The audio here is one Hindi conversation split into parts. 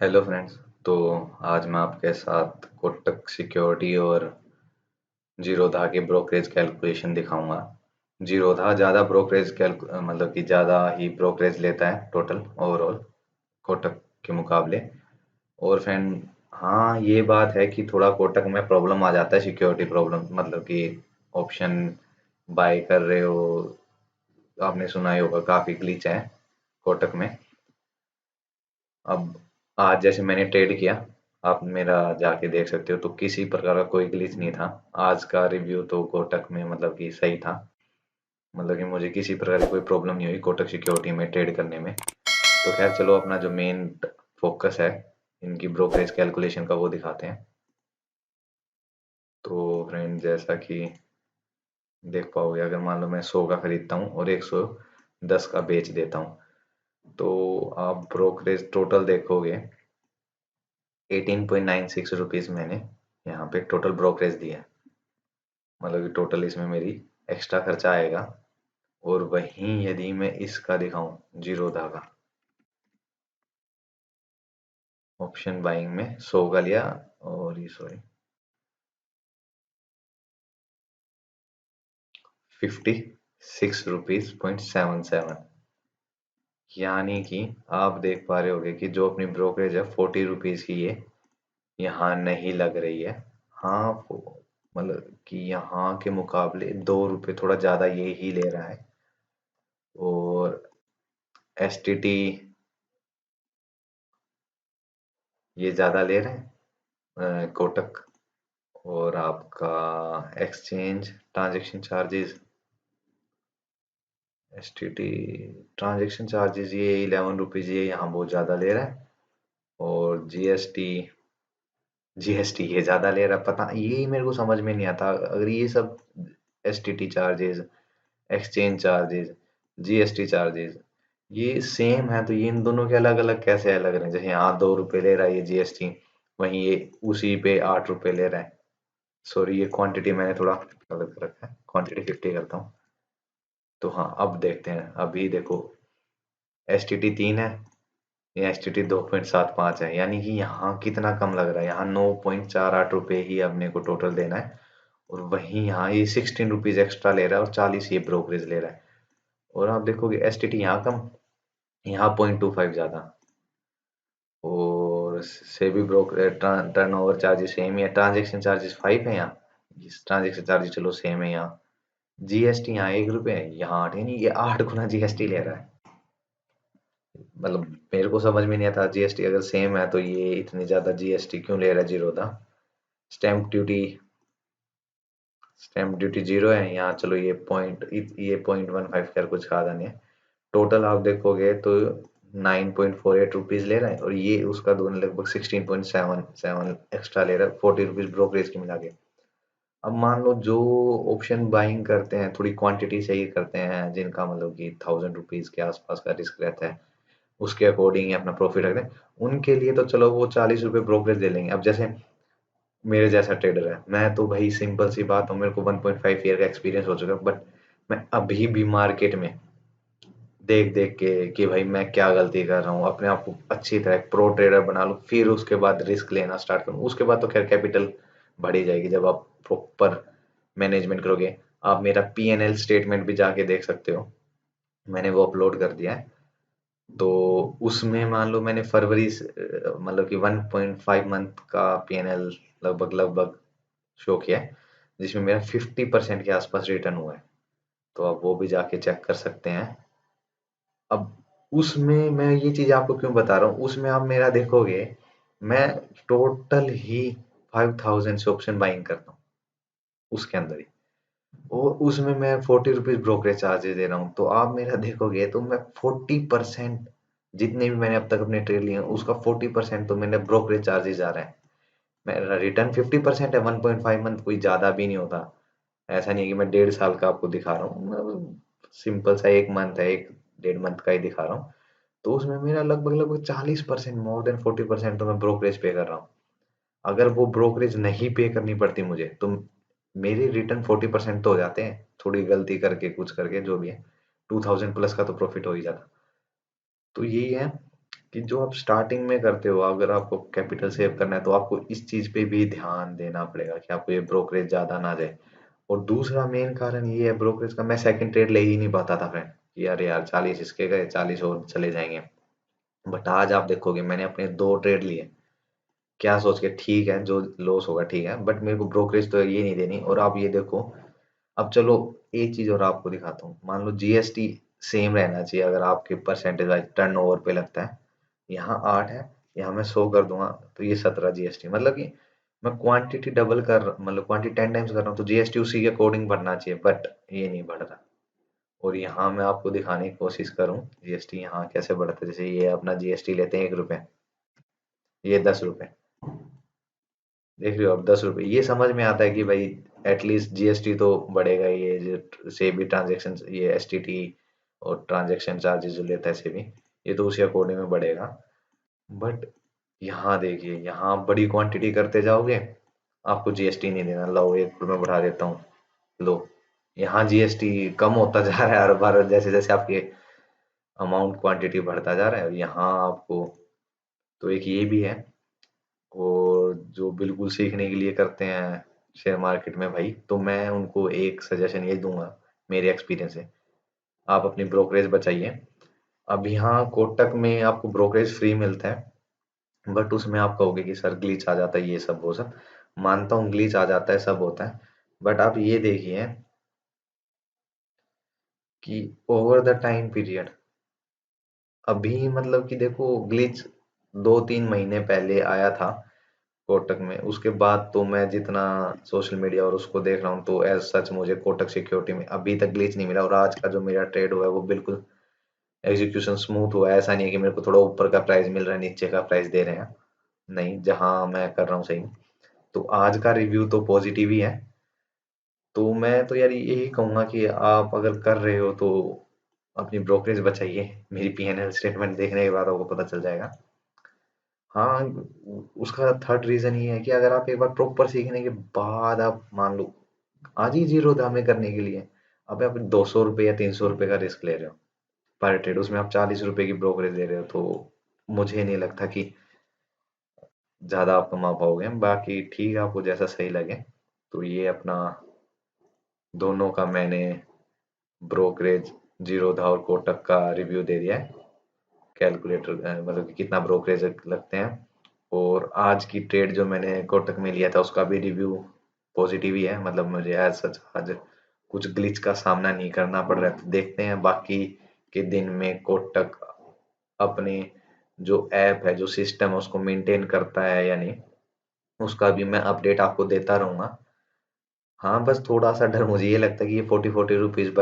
Hello friends. तो आज मैं आपके साथ कोटक सिक्योरिटी और जीरोधा के ब्रोकरेज कैलकुलेशन दिखाऊंगा। जीरोधा ज़्यादा ब्रोकरेज मतलब कि ज़्यादा ही ब्रोकरेज लेता है टोटल ओवरऑल कोटक के मुकाबले। और फ्रेंड, हाँ, ये बात है कि थोड़ा कोटक में प्रॉब्लम आ जाता है, सिक्योरिटी प्रॉब्लम, मतलब कि ऑप्शन बाय कर रहे हो, आपने सुना ही होगा, काफ़ी ग्लिच है कोटक में। अब आज जैसे मैंने ट्रेड किया, आप मेरा जाके देख सकते हो, तो किसी प्रकार का कोई ग्लिच नहीं था। आज का रिव्यू तो कोटक में मतलब कि सही था, मतलब कि मुझे किसी प्रकार की कोई प्रॉब्लम नहीं हुई कोटक सिक्योरिटी में ट्रेड करने में। तो खैर चलो, अपना जो मेन फोकस है इनकी ब्रोकरेज कैलकुलेशन का, वो दिखाते हैं। तो फ्रेंड, जैसा कि देख पाओगे, अगर मान लो मैं 100 का खरीदता हूँ और 110 का बेच देता हूँ, तो आप ब्रोकरेज टोटल देखोगे 18.96 रुपीज़ मैंने यहाँ पे टोटल ब्रोकरेज दिया है। मतलब कि टोटल इसमें मेरी एक्स्ट्रा खर्चा आएगा। और वहीं यदि मैं इसका दिखाऊं, जीरोधा का ऑप्शन बाइंग में 100 का लिया, और ये सॉरी 56 रुपीज़.77, यानी कि आप देख पा रहे होगे कि जो अपनी ब्रोकरेज है 40 रुपीज़ की, ये यहाँ नहीं लग रही है। हाँ, मतलब कि यहाँ के मुकाबले 2 रुपये थोड़ा ज़्यादा ये ही ले रहा है। और एस टी टी ये ज़्यादा ले रहे हैं, कोटक। और आपका exchange transaction charges, S T T transaction charges, ये 11 रुपीज़, ये यहाँ बहुत ज़्यादा ले रहा है। और जीएसटी ये ज़्यादा ले रहा है। पता, ये मेरे को समझ में नहीं आता, अगर ये सब S T T charges, exchange charges, GST charges ये सेम है, तो ये इन दोनों के अलग अलग कैसे अलग रहे? जैसे यहाँ 2 रुपये ले रहा है ये जीएसटी, वहीं ये उसी पे 8 रुपये ले रहा है। सॉरी, ये क्वांटिटी मैंने थोड़ा गलत कर रखा है, क्वांटिटी 50 करता हूँ। तो हाँ, अब देखते हैं। अभी देखो, एस टी टी 3 है, ये एस टी टी 2.75 है, यानी कि यहाँ कितना कम लग रहा है। यहाँ 9.48 रुपये ही अपने को टोटल देना है। और वहीं यहाँ ये 16 रुपीज़ एक्स्ट्रा ले रहा है और 40 ये ब्रोकरेज ले रहा है। और आप देखोगे एस टी टी यहाँ कम, यहाँ 0.25 ज़्यादा। और SEBI broker turnover charges same ही है, ट्रांजैक्शन चार्जेस 5 है यहाँ, ट्रांजैक्शन चार्जेस चलो सेम है यहाँ। जीएसटी यहाँ 1 रुपये है, यहाँ 8, यानी ये 8 गुना जीएसटी ले रहा है। मतलब मेरे को समझ में नहीं आता, जीएसटी अगर सेम है तो ये इतनी ज्यादा जीएसटी क्यों ले रहा है Zerodha. Stamp duty stamp duty 0 है यहाँ, चलो ये 0.15 कर कुछ खादा नहीं है। टोटल आप देखोगे तो 9.48 रुपीज़ ले रहा है, और ये उसका दोनों लगभग 16.77 एक्स्ट्रा ले रहा है, 40 रुपीज़ ब्रोकरेज की मिला के। अब मान लो जो ऑप्शन बाइंग करते हैं, थोड़ी क्वांटिटी सही करते हैं, जिनका मतलब कि 1000 रुपीज़ के आसपास का रिस्क रहता है, उसके अकॉर्डिंग ही अपना प्रॉफिट रखते हैं, उनके लिए तो चलो वो 40 रुपये ब्रोकरेज दे लेंगे। अब जैसे मेरे जैसा ट्रेडर है, मैं तो भाई सिंपल सी बात है, मेरे को 1.5 ईयर का एक्सपीरियंस हो चुका है, बट मैं अभी भी मार्केट में देख देख के कि भाई मैं क्या गलती कर रहा हूँ, अपने आप को अच्छी तरह प्रो ट्रेडर बना लूँ, फिर उसके बाद रिस्क लेना स्टार्ट करूँ। उसके बाद तो खैर कैपिटल बढ़ ही जाएगी जब आप प्रॉपर मैनेजमेंट करोगे। आप मेरा पीएनएल स्टेटमेंट भी जाके देख सकते हो, मैंने वो अपलोड कर दिया है। तो उसमें मान लो मैंने फरवरी मतलब कि 1.5 मंथ का पीएनएल लगभग लगभग शो किया है, जिसमें मेरा 50% के आसपास रिटर्न हुआ है। तो आप वो भी जाके चेक कर सकते हैं। अब उसमें मैं ये चीज आपको क्यों बता रहा हूँ, उसमें आप मेरा देखोगे, मैं टोटल ही 5000 से ऑप्शन बाइंग करता हूँ उसके अंदर ही, और उसमें मैं 40 रुपीज ब्रोकरेज चार्जेस दे रहा हूँ। तो आप मेरा देखोगे तो मैं 40%, जितने भी मैंने अब तक अपने ट्रेड लिए हैं उसका 40% तो मैंने ब्रोकरेज चार्जेस आ रहा है। मेरा रिटर्न 50% है, 1.5 मंथ कोई ज्यादा भी नहीं होता। ऐसा नहीं है कि मैं 1.5 साल का आपको दिखा रहा हूँ, सिंपल सा 1 मंथ है, 1 1.5 मंथ का ही दिखा रहा हूँ। तो उसमें मेरा लगभग लगभग 40%, मोर देन 40% तो मैं ब्रोकरेज पे कर रहा हूँ। अगर वो ब्रोकरेज नहीं पे करनी पड़ती मुझे, तो मेरे रिटर्न 40% तो हो जाते हैं, थोड़ी गलती करके कुछ करके जो भी है, 2000 प्लस का तो प्रॉफिट हो ही जाता। तो यही है, कि जो आप स्टार्टिंग में करते हो, अगर आपको कैपिटल सेव करना है तो आपको इस चीज पे भी ध्यान देना पड़ेगा कि आपको ये ब्रोकरेज ज्यादा ना जाए। और दूसरा मेन कारण ये है ब्रोकरेज का, मैं सेकंड ट्रेड ले ही नहीं पाता था फ्रेंड, कि अरे यार 40 इसके गए, 40 और चले जाएंगे। बट आज आप देखोगे मैंने अपने 2 ट्रेड लिए, क्या सोच के, ठीक है जो लॉस होगा ठीक है, बट मेरे को ब्रोकरेज तो ये नहीं देनी। और आप ये देखो, अब चलो एक चीज और आपको दिखाता हूँ, मान लो जीएसटी सेम रहना चाहिए अगर आपके परसेंटेज वाइज टर्नओवर पे लगता है, यहाँ 8 है, यहाँ मैं 100 कर दूंगा तो ये 17 जीएसटी, मतलब कि मैं क्वांटिटी डबल कर, मतलब क्वांटिटी 10 टाइम्स कर रहा हूँ तो जीएसटी उसी के अकॉर्डिंग बढ़ना चाहिए, बट ये नहीं बढ़ रहा। और यहाँ मैं आपको दिखाने की कोशिश करूँ जीएसटी यहाँ कैसे बढ़ता है, जैसे ये अपना जीएसटी लेते हैं 1 रुपए, ये 10 रुपए, देख रहे हो अब 10 रुपए, ये समझ में आता है कि भाई एटलीस्ट जीएसटी तो बढ़ेगा, ये जो से भी ट्रांजेक्शन, ये एसटीटी और ट्रांजेक्शन चार्जेस जो लेता है से भी, ये तो उसी अकॉर्डिंग में बढ़ेगा। बट यहाँ देखिए, यहाँ बड़ी क्वांटिटी करते जाओगे आपको जीएसटी नहीं देना, लो 1 रुपये बढ़ा देता हूँ, लो यहाँ जीएसटी कम होता जा रहा है हर बार, जैसे जैसे आपके अमाउंट क्वांटिटी बढ़ता जा रहा है, और यहाँ आपको, तो एक ये भी है। और जो बिल्कुल सीखने के लिए करते हैं शेयर मार्केट में भाई, तो मैं उनको एक सजेशन ये दूंगा मेरे एक्सपीरियंस से, आप अपनी ब्रोकरेज बचाइए। अब यहाँ कोटक में आपको ब्रोकरेज फ्री मिलता है, बट उसमें आप कहोगे कि सर ग्लिच आ जाता है, ये सब वो सब, मानता हूँ ग्लिच आ जाता है, सब होता है। बट आप ये देखिए कि ओवर द टाइम पीरियड, अभी मतलब कि देखो ग्लिच 2-3 महीने पहले आया था कोटक में, उसके बाद तो मैं जितना सोशल मीडिया और उसको देख रहा हूँ, तो एज सच मुझे कोटक सिक्योरिटी में अभी तक ग्लिच नहीं मिला। और आज का जो मेरा ट्रेड हुआ है वो बिल्कुल एग्जीक्यूशन स्मूथ हुआ है, ऐसा नहीं है कि मेरे को थोड़ा ऊपर का प्राइस मिल रहा है नीचे का प्राइस दे रहे हैं, नहीं, जहां मैं कर रहा हूँ सही। तो आज का रिव्यू तो पॉजिटिव ही है। तो मैं तो यार यही कहूंगा कि आप अगर कर रहे हो तो अपनी ब्रोकरेज बचाइए, मेरी पीएनएल स्टेटमेंट देखने के बाद आपको पता चल जाएगा। हाँ, उसका थर्ड रीजन ये है कि अगर आप एक बार प्रॉपर सीखने के बाद आप मान लो आज ही जीरो दामे करने के लिए, अब आप 200 रुपये या 300 रुपये का रिस्क ले रहे हो पर ट्रेड, उसमें आप 40 रुपए की ब्रोकरेज दे रहे हो, तो मुझे नहीं लगता कि ज्यादा आप कमा पाओगे। बाकी ठीक है, आपको जैसा सही लगे। तो ये अपना दोनों का मैंने ब्रोकरेज, जीरोधा और कोटक का रिव्यू दे दिया है, कैलकुलेटर मतलब कि कितना ब्रोकरेज लगते हैं। और आज की ट्रेड जो मैंने कोटक में लिया था उसका भी रिव्यू पॉजिटिव ही है, मतलब मुझे एज सच आज कुछ ग्लिच का सामना नहीं करना पड़ रहा है। तो देखते हैं बाकी के दिन में कोटक अपने जो ऐप है, जो सिस्टम है, उसको मेंटेन करता है या नहीं, उसका भी मैं अपडेट आपको देता रहूंगा। हाँ, बस थोड़ा सा डर मुझे ये लगता है कि ये 40-40 रुपीज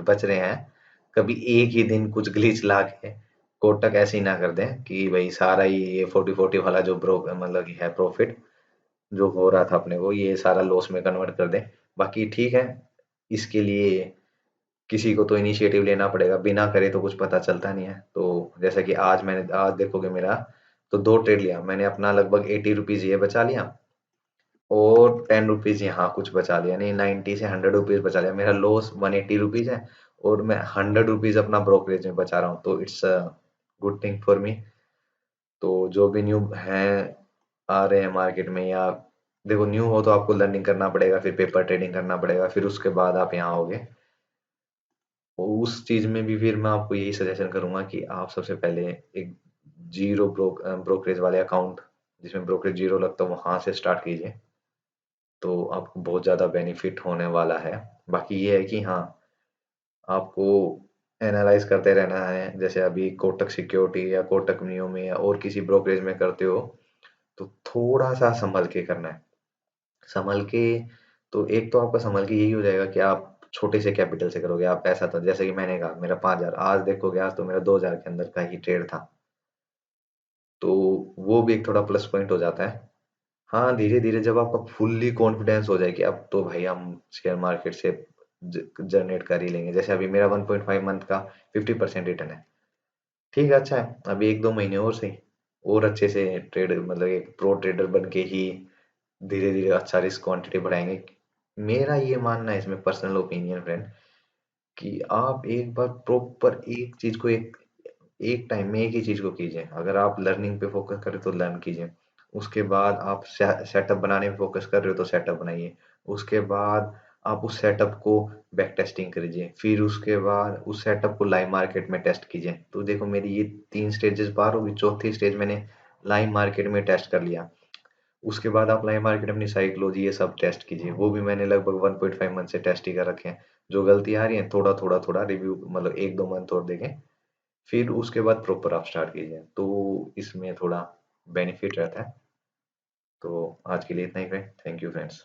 बच रहे हैं, कभी एक ही दिन कुछ ग्लिच ला के कोटक ऐसे ही ना कर दें कि भाई सारा ही ये 40-40 वाला जो ब्रो मतलब कि है प्रॉफिट जो हो रहा था अपने को, ये सारा लॉस में कन्वर्ट कर दें। बाकी ठीक है, इसके लिए किसी को तो इनिशिएटिव लेना पड़ेगा, बिना करे तो कुछ पता चलता नहीं है। तो जैसा कि आज देखोगे मेरा तो 2 ट्रेड लिया मैंने, अपना लगभग 80 रुपीज ये बचा लिया और 10 रुपीज यहाँ कुछ बचा लिया, नहीं 90 से 100 रुपीज बचा लिया। मेरा लॉस 180 रुपीज है और मैं 100 रुपीज अपना ब्रोकरेज में बचा रहा हूँ, तो it's a good thing for me. तो जो भी न्यू हैं आ रहे हैं मार्केट में, या देखो न्यू हो तो आपको लर्निंग करना पड़ेगा, फिर पेपर ट्रेडिंग करना पड़ेगा, फिर उसके बाद आप यहाँ आओगे। उस चीज में भी फिर मैं आपको यही सजेशन करूंगा कि आप सबसे पहले एक जीरो ब्रोकरेज वाले अकाउंट, जिसमें ब्रोकरेज जीरो लगता है, वहां से स्टार्ट कीजिए, तो आपको बहुत ज़्यादा बेनिफिट होने वाला है। बाकी ये है कि हाँ, आपको एनालाइज करते रहना है, जैसे अभी कोटक सिक्योरिटी या कोटक नियो में या और किसी ब्रोकरेज में करते हो तो थोड़ा सा संभल के करना है। संभल के, तो एक तो आपका संभल के यही हो जाएगा कि आप छोटे से कैपिटल से करोगे। आप ऐसा था जैसे कि मैंने कहा मेरा 5,000, आज देखोगे आज तो मेरा 2,000 के अंदर का ही ट्रेड था, तो वो भी एक थोड़ा प्लस पॉइंट हो जाता है। हाँ, धीरे-धीरे जब आपका फुल्ली कॉन्फिडेंस हो जाए कि अब तो भाई हम शेयर मार्केट से जनरेट कर ही लेंगे, जैसे अभी मेरा 1.5 मंथ का 50% रिटर्न है, ठीक है, अच्छा है। अभी 1-2 महीने और सही, और अच्छे से ट्रेड मतलब एक प्रो ट्रेडर बन के ही धीरे धीरे अच्छा रिस्क क्वांटिटी बढ़ाएंगे। मेरा ये मानना है इसमें, पर्सनल ओपिनियन फ्रेंड, कि आप एक बार प्रॉपर एक चीज को एक एक टाइम में एक ही चीज को कीजिए। अगर आप लर्निंग पे फोकस करें तो लर्न कीजिए, उसके बाद आप सेटअप बनाने पे फोकस कर रहे हो तो सेटअप बनाइए, उसके बाद आप उस सेटअप को बैक टेस्टिंग करिए, फिर उसके बाद उस सेटअप को लाइव मार्केट में टेस्ट कीजिए। तो देखो मेरी ये 3 स्टेजेस पार होगी, चौथी स्टेज मैंने लाइव मार्केट में टेस्ट कर लिया। उसके बाद आप लाइव मार्केट अपनी साइकोलॉजी ये सब टेस्ट कीजिए, वो भी मैंने लगभग 1.5 मंथ से टेस्ट ही कर रखे हैं। जो गलती आ रही है थोड़ा थोड़ा थोड़ा रिव्यू, मतलब 1-2 मंथ और देखें, फिर उसके बाद प्रॉपर आप स्टार्ट कीजिए, तो इसमें थोड़ा बेनिफिट रहता है। तो आज के लिए इतना ही है, थैंक यू फ्रेंड्स।